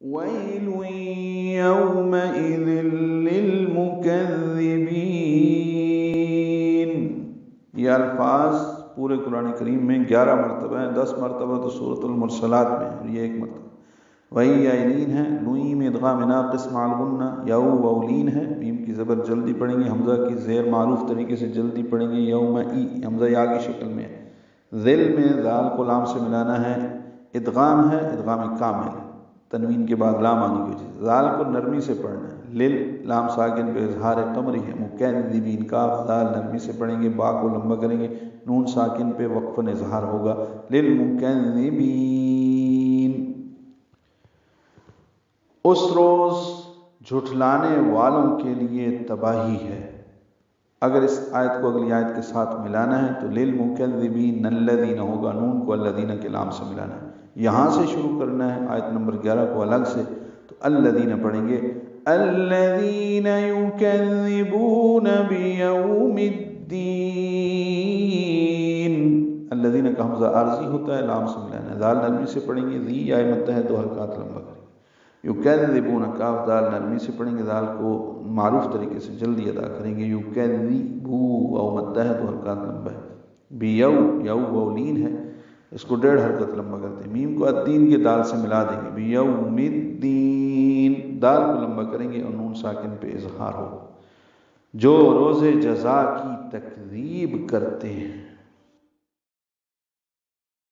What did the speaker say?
وَيْلٌ يَوْمَئِذٍ لِّلْمُكَذِّبِينَ۔ یہ الفاظ پورے قرآن کریم میں 11 مرتبہ ہیں، 10 مرتبہ تو سورۃ المرسلات میں ہے، اور یہ ایک مرتبہ وہی یعلین ہے، نوئیم ادغام ناقص مع الغنہ، یو وولین ہے، میم کی زبر جلدی پڑھیں گے، حمزہ کی زیر معروف طریقے سے جلدی پڑھیں گے، یوم ای حمزہ یا کی شکل میں ہے، ذل میں ذال کو لام سے ملانا ہے، ادغام ہے، ادغام کامل، تنوین کے بعد لام آنے کی وجہ سے، ذال کو نرمی سے پڑھنا ہے، لل لام ساکن پہ اظہار قمری ہے، مکذبین کاف ذال نرمی سے پڑھیں گے، با کو لمبا کریں گے، نون ساکن پہ وقفاً اظہار ہوگا، للمکذبین۔ اس روز جھٹلانے والوں کے لیے تباہی ہے۔ اگر اس آیت کو اگلی آیت کے ساتھ ملانا ہے تو للمکذبین الذین ہوگا، نون کو الذین کے لام سے ملانا ہے، یہاں سے شروع کرنا ہے آیت نمبر 11 کو الگ سے، تو الذین پڑھیں گے، الذین یکذبون بیوم الدین، الذین کا حمزہ عارضی ہوتا ہے، لام سے ملانا ہے، ذال نرمی سے پڑھیں گے، ذی یا مدہ ہے، 2 حرکات لمبا کریں گے، یکذبون کاف دال نرمی سے پڑھیں گے، دال کو معروف طریقے سے جلدی ادا کریں گے، یکذبو او مدہ ہے، 2 حرکات لمبا ہے، بیو یو وولین ہے، اس کو 1.5 حرکت لمبا کرتے ہیں، میم کو الدین کے دال سے ملا دیں گے، بیوم الدین، دال کو لمبا کریں گے اور نون ساکن پہ اظہار ہو، جو روز جزا کی تکذیب کرتے ہیں۔